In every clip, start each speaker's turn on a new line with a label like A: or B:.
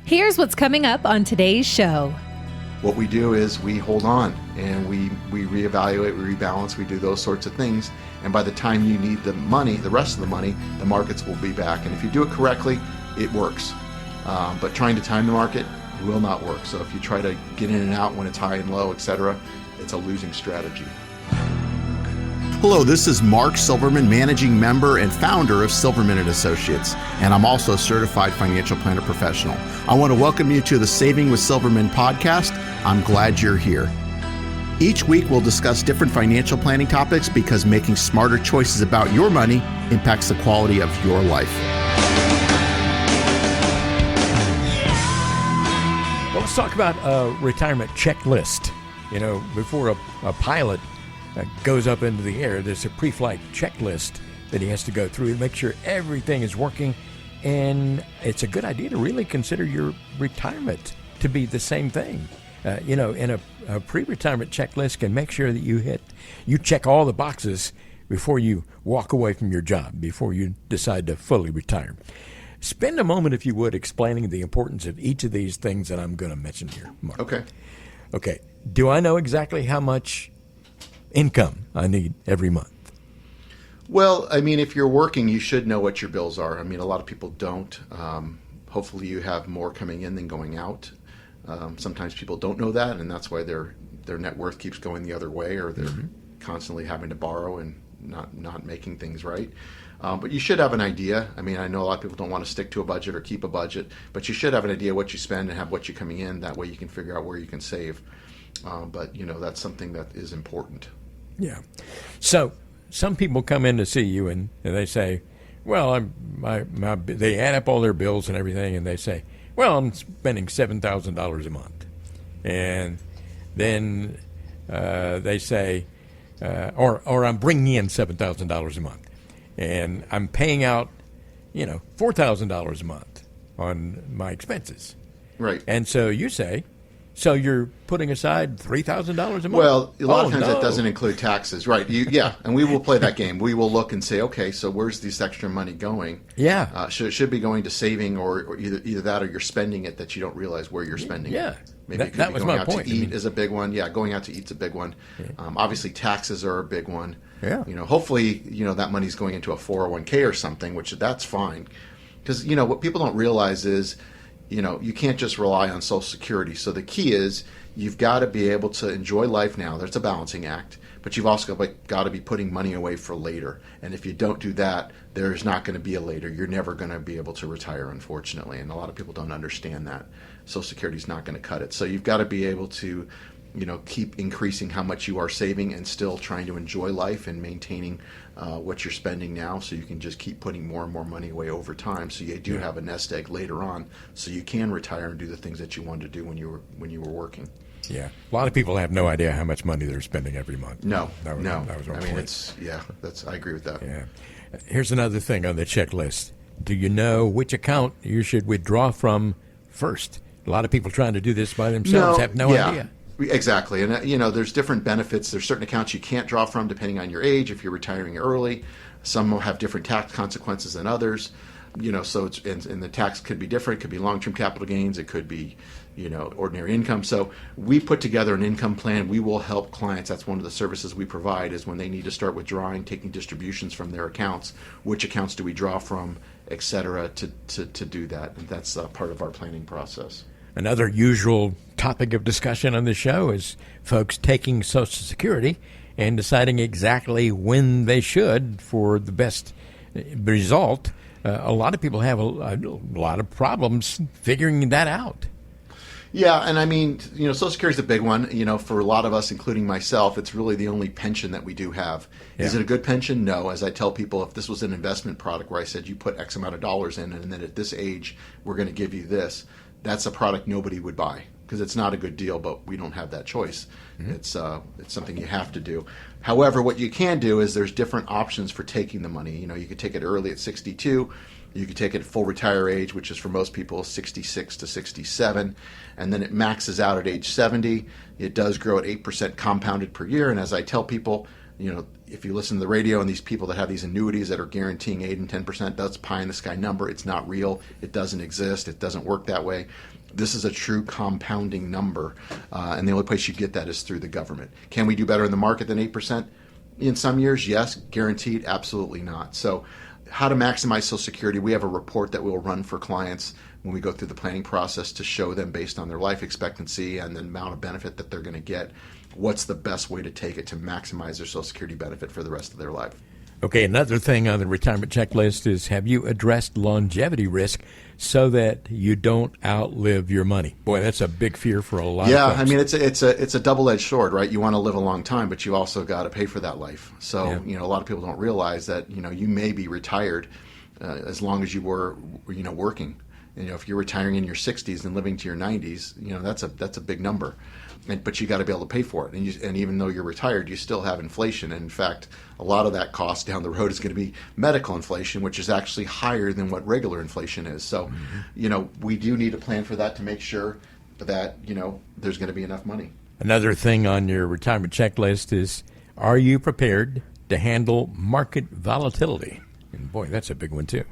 A: Here's what's coming up on today's show.
B: What we do is we hold on and we reevaluate, we rebalance, we do those sorts of things. And by the time you need the money, the rest of the money, the markets will be back. And if you do it correctly, it works. But trying to time the market will not work. So if you try to get in and out when it's high and low, etc., it's a losing strategy.
C: Hello, this is Mark Silverman, managing member and founder of Silverman & Associates, and I'm also a certified financial planner professional. I want to welcome you to the Saving with Silverman podcast. I'm glad you're here. Each week, we'll discuss different financial planning topics because making smarter choices about your money impacts the quality of your life.
D: Well, let's talk about a retirement checklist. You know, before a pilot goes up into the air, there's a pre-flight checklist that he has to go through to make sure everything is working. And it's a good idea to really consider your retirement to be the same thing. In a pre-retirement checklist can make sure that you check all the boxes before you walk away from your job, before you decide to fully retire. Spend a moment, if you would, explaining the importance of each of these things that I'm going to mention here, Mark. Okay. Do I know exactly how much income I need every month?
B: Well, I mean, if you're working, you should know what your bills are. I mean, a lot of people don't. Hopefully you have more coming in than going out. Sometimes people don't know that, and that's why their net worth keeps going the other way, or they're constantly having to borrow and not making things right. But you should have an idea. I mean, I know a lot of people don't want to stick to a budget or keep a budget, but you should have an idea what you spend and have what you coming in. That way you can figure out where you can save. But, that's something that is important.
D: Yeah. So some people come in to see you and they say, well, they add up all their bills and everything, and they say, well, I'm spending $7,000 a month. And then they say, or I'm bringing in $7,000 a month. And I'm paying out, $4,000 a month on my expenses.
B: Right.
D: And so you say, so you're putting aside $3,000 a month?
B: Well, a lot of times that doesn't include taxes. Right. And we will play that game. We will look and say, okay, so where's this extra money going?
D: Yeah.
B: Should be going to saving or either that or you're spending it that you don't realize where you're spending it. Maybe it could be going out to eat is a big one. Yeah, going out to eat's a big one. Yeah. Obviously, taxes are a big one.
D: Yeah.
B: Hopefully, that money's going into a 401k or something, which that's fine. Because, what people don't realize is, you can't just rely on Social Security. So the key is you've got to be able to enjoy life now. There's a balancing act. But you've also got to be putting money away for later. And if you don't do that, there's not going to be a later. You're never going to be able to retire, unfortunately. And a lot of people don't understand that. Social Security is not going to cut it. So you've got to be able to, keep increasing how much you are saving and still trying to enjoy life and maintaining what you're spending now, so you can just keep putting more and more money away over time. So you do have a nest egg later on, so you can retire and do the things that you wanted to do when you were working.
D: Yeah, a lot of people have no idea how much money they're spending every month.
B: No.
D: That was my point.
B: I agree with that.
D: Yeah. Here's another thing on the checklist. Do you know which account you should withdraw from first? A lot of people trying to do this by themselves have no idea.
B: Exactly. And, there's different benefits. There's certain accounts you can't draw from depending on your age, if you're retiring early. Some will have different tax consequences than others. So and the tax could be different. It could be long-term capital gains. It could be, ordinary income. So we put together an income plan. We will help clients. That's one of the services we provide, is when they need to start withdrawing, taking distributions from their accounts. Which accounts do we draw from, et cetera, to do that. And that's part of our planning process.
D: Another usual topic of discussion on the show is folks taking Social Security and deciding exactly when they should for the best result. A lot of people have a lot of problems figuring that out.
B: Yeah, and I mean, Social Security is a big one. For a lot of us, including myself, it's really the only pension that we do have. Yeah. Is it a good pension? No. As I tell people, if this was an investment product where I said you put X amount of dollars in, and then at this age, we're going to give you this, that's a product nobody would buy because it's not a good deal, but we don't have that choice. Mm-hmm. It's something you have to do. However, what you can do is there's different options for taking the money. You could take it early at 62. You could take it at full retire age, which is for most people 66 to 67, and then it maxes out at age 70. It does grow at 8% compounded per year, and as I tell people, if you listen to the radio and these people that have these annuities that are guaranteeing 8 and 10%, that's pie in the sky number. It's not real. It doesn't exist. It doesn't work that way. This is a true compounding number, and the only place you get that is through the government. Can we do better in the market than 8%? In some years, yes. Guaranteed? Absolutely not. So how to maximize Social Security, we have a report that we'll run for clients when we go through the planning process to show them, based on their life expectancy and the amount of benefit that they're going to get, what's the best way to take it to maximize their Social Security benefit for the rest of their life.
D: Okay, another thing on the retirement checklist is, have you addressed longevity risk so that you don't outlive your money? Boy, that's a big fear for a lot of folks.
B: Yeah, I mean, it's a double-edged sword, right? You want to live a long time, but you also got to pay for that life. So, a lot of people don't realize that, you may be retired as long as you were, working. If you're retiring in your 60s and living to your 90s, that's a big number. But you got to be able to pay for it. And even though you're retired, you still have inflation. And in fact, a lot of that cost down the road is going to be medical inflation, which is actually higher than what regular inflation is. So, we do need to plan for that to make sure that, there's going to be enough money.
D: Another thing on your retirement checklist is, are you prepared to handle market volatility? And boy, that's a big one too.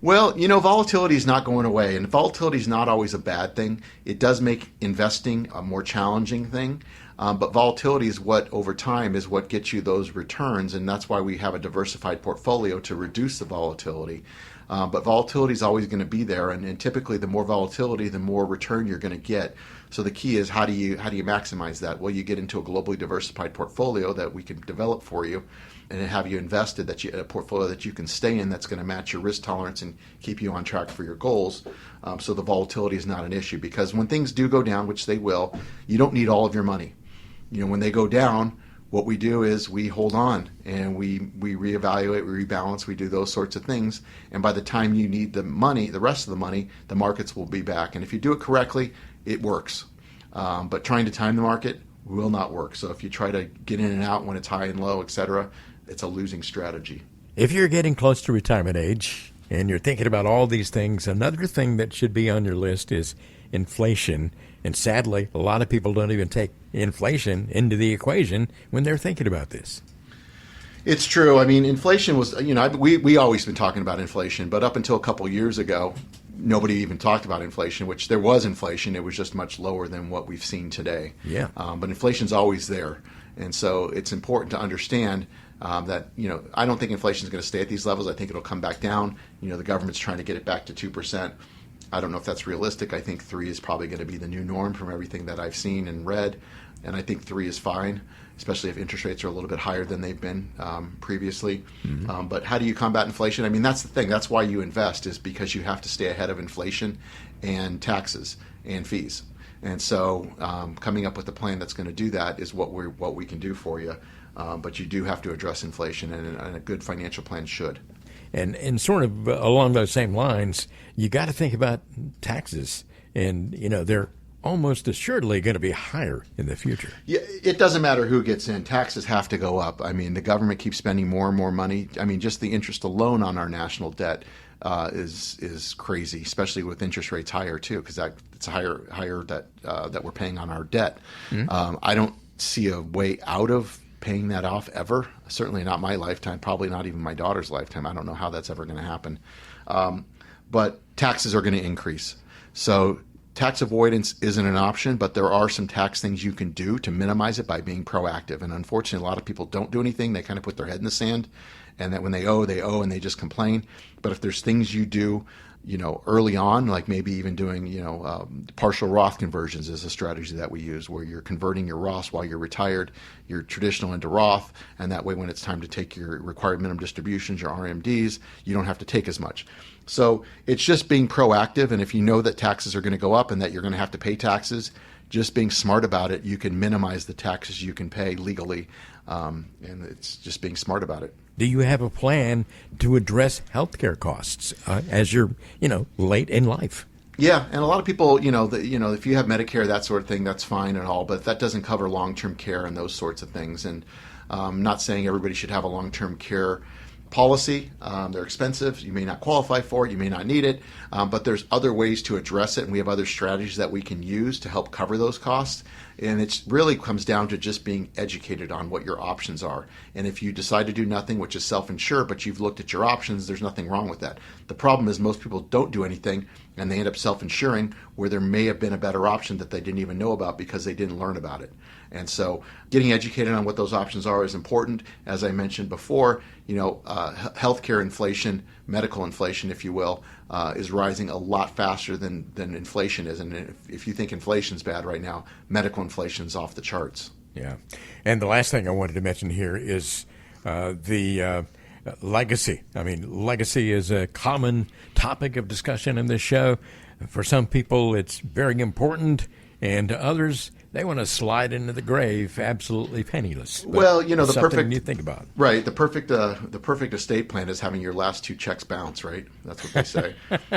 B: Well, volatility is not going away, and volatility is not always a bad thing. It does make investing a more challenging thing, but volatility is what, over time, is what gets you those returns, and that's why we have a diversified portfolio to reduce the volatility. But volatility is always going to be there, and typically the more volatility, the more return you're going to get. So the key is, how do you maximize that? Well, you get into a globally diversified portfolio that we can develop for you, and have you invested a portfolio that you can stay in that's going to match your risk tolerance and keep you on track for your goals. So the volatility is not an issue, because when things do go down, which they will, you don't need all of your money. When they go down, what we do is we hold on and we reevaluate, we rebalance, we do those sorts of things. And by the time you need the money, the rest of the money, the markets will be back. And if you do it correctly, it works. But trying to time the market will not work. So if you try to get in and out when it's high and low, etc., it's a losing strategy.
D: If you're getting close to retirement age and you're thinking about all these things, another thing that should be on your list is inflation. And sadly, a lot of people don't even take inflation into the equation when they're thinking about this.
B: It's true. I mean, inflation was, we always been talking about inflation, but up until a couple of years ago, nobody even talked about inflation, which there was inflation. It was just much lower than what we've seen today.
D: Yeah.
B: But inflation's always there. And so it's important to understand that, I don't think inflation is going to stay at these levels. I think it'll come back down. The government's trying to get it back to 2%. I don't know if that's realistic. I think 3 is probably going to be the new norm from everything that I've seen and read. And I think 3 is fine, especially if interest rates are a little bit higher than they've been previously. Mm-hmm. But how do you combat inflation? I mean, that's the thing. That's why you invest, is because you have to stay ahead of inflation and taxes and fees. And so coming up with a plan that's going to do that is what we can do for you. But you do have to address inflation, and a good financial plan should.
D: And sort of along those same lines, you got to think about taxes. And, they're almost assuredly going to be higher in the future.
B: Yeah, it doesn't matter who gets in. Taxes have to go up. I mean, the government keeps spending more and more money. I mean, just the interest alone on our national debt is crazy, especially with interest rates higher too, because it's higher that we're paying on our debt. Mm-hmm. I don't see a way out of paying that off ever. Certainly not my lifetime. Probably not even my daughter's lifetime. I don't know how that's ever going to happen. But taxes are going to increase. So tax avoidance isn't an option, but there are some tax things you can do to minimize it by being proactive. And unfortunately, a lot of people don't do anything. They kind of put their head in the sand, and that when they owe, and they just complain. But if there's things you do, early on, like maybe even doing, partial Roth conversions is a strategy that we use, where you're converting your Roths while you're retired, your traditional into Roth, and that way when it's time to take your required minimum distributions, your RMDs, you don't have to take as much. So it's just being proactive, and if you know that taxes are going to go up and that you're going to have to pay taxes, just being smart about it, you can minimize the taxes you can pay legally, and it's just being smart about it.
D: Do you have a plan to address healthcare costs as you're, late in life?
B: Yeah, and a lot of people, if you have Medicare, that sort of thing, that's fine and all, but that doesn't cover long-term care and those sorts of things. And I'm not saying everybody should have a long-term care policy. They're expensive. You may not qualify for it. You may not need it. But there's other ways to address it, and we have other strategies that we can use to help cover those costs. And it really comes down to just being educated on what your options are. And if you decide to do nothing, which is self-insure, but you've looked at your options, there's nothing wrong with that. The problem is most people don't do anything, and they end up self-insuring where there may have been a better option that they didn't even know about because they didn't learn about it. And so getting educated on what those options are is important. As I mentioned before, healthcare inflation, medical inflation, if you will, is rising a lot faster than inflation is. And if you think inflation's bad right now, medical inflation's off the charts.
D: Yeah. And the last thing I wanted to mention here is the legacy. I mean, legacy is a common topic of discussion in this show. For some people, it's very important, and to others, they want to slide into the grave absolutely penniless. But
B: well, the perfect
D: you think about,
B: right? The perfect estate plan is having your last 2 checks bounce, right? That's what they say,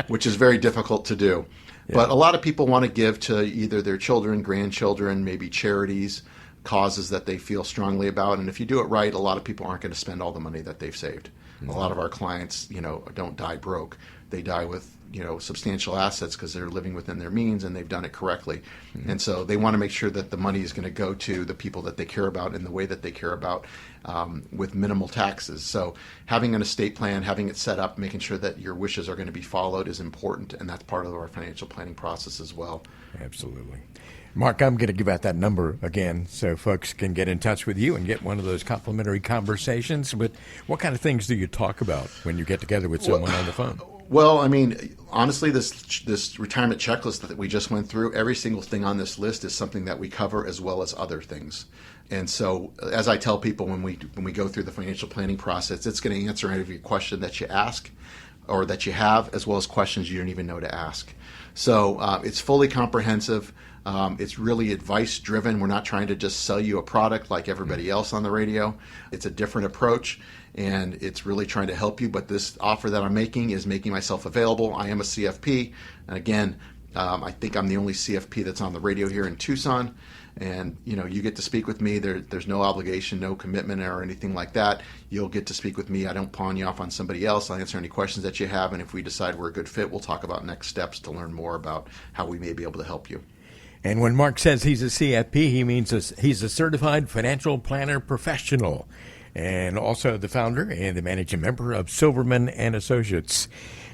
B: which is very difficult to do. Yeah. But a lot of people want to give to either their children, grandchildren, maybe charities, causes that they feel strongly about. And if you do it right, a lot of people aren't going to spend all the money that they've saved. Mm-hmm. A lot of our clients, don't die broke. They die with substantial assets because they're living within their means and they've done it correctly. Mm-hmm. And so they want to make sure that the money is going to go to the people that they care about in the way that they care about, with minimal taxes. So having an estate plan, having it set up, making sure that your wishes are going to be followed is important, and that's part of our financial planning process as well.
D: Absolutely. Mark, I'm going to give out that number again so folks can get in touch with you and get one of those complimentary conversations. But what kind of things do you talk about when you get together with someone on the phone?
B: Well, I mean, honestly, this retirement checklist that we just went through, every single thing on this list is something that we cover as well as other things. And so, as I tell people when we go through the financial planning process, it's going to answer every question that you ask or that you have, as well as questions you don't even know to ask. So it's fully comprehensive. It's really advice-driven. We're not trying to just sell you a product like everybody else on the radio. It's a different approach, and it's really trying to help you. But this offer that I'm making is making myself available. I am a CFP, and again, I think I'm the only CFP that's on the radio here in Tucson. And, you get to speak with me. There's no obligation, no commitment or anything like that. You'll get to speak with me. I don't pawn you off on somebody else. I'll answer any questions that you have. And if we decide we're a good fit, we'll talk about next steps to learn more about how we may be able to help you.
D: And when Mark says he's a CFP, he means he's a certified financial planner professional, and also the founder and the managing member of Silverman & Associates.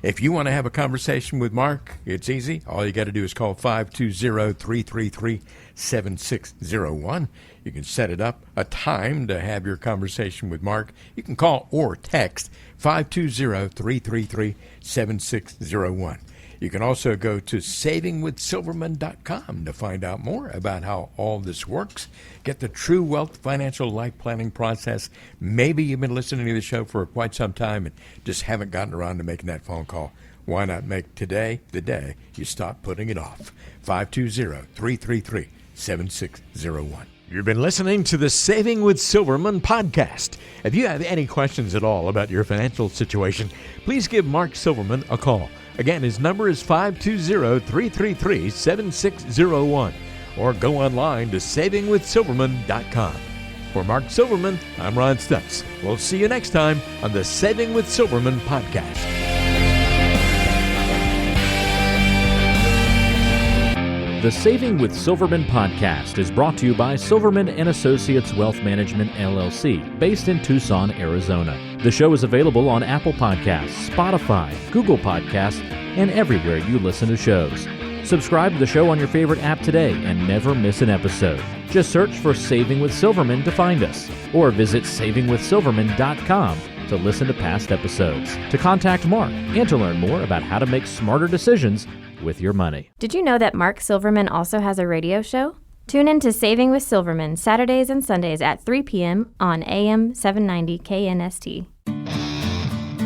D: If you want to have a conversation with Mark, it's easy. All you got to do is call 520-333-7601. You can set it up a time to have your conversation with Mark. You can call or text 520-333-7601. You can also go to savingwithsilverman.com to find out more about how all this works. Get the True Wealth Financial Life Planning process. Maybe you've been listening to the show for quite some time and just haven't gotten around to making that phone call. Why not make today the day you stop putting it off? 520-333-7601. You've been listening to the Saving with Silverman podcast. If you have any questions at all about your financial situation, please give Mark Silverman a call. Again, his number is 520-333-7601, or go online to savingwithsilverman.com. For Mark Silverman, I'm Ron Stutz. We'll see you next time on the Saving with Silverman podcast.
E: The Saving with Silverman podcast is brought to you by Silverman & Associates Wealth Management, LLC, based in Tucson, Arizona. The show is available on Apple Podcasts, Spotify, Google Podcasts, and everywhere you listen to shows. Subscribe to the show on your favorite app today and never miss an episode. Just search for Saving with Silverman to find us, or visit savingwithsilverman.com to listen to past episodes, to contact Mark, and to learn more about how to make smarter decisions with your money.
F: Did you know that Mark Silverman also has a radio show? Tune in to Saving with Silverman Saturdays and Sundays at 3 p.m. on AM 790 KNST.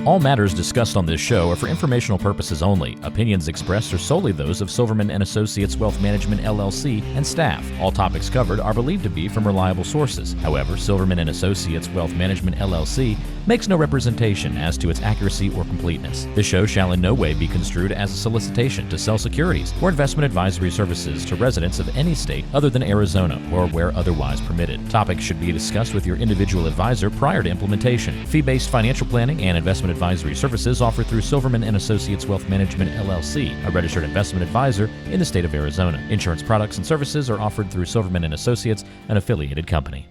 E: All matters discussed on this show are for informational purposes only. Opinions expressed are solely those of Silverman & Associates Wealth Management, LLC, and staff. All topics covered are believed to be from reliable sources. However, Silverman & Associates Wealth Management, LLC makes no representation as to its accuracy or completeness. This show shall in no way be construed as a solicitation to sell securities or investment advisory services to residents of any state other than Arizona or where otherwise permitted. Topics should be discussed with your individual advisor prior to implementation. Fee-based financial planning and investment advisory services offered through Silverman & Associates Wealth Management, LLC, a registered investment advisor in the state of Arizona. Insurance products and services are offered through Silverman & Associates, an affiliated company.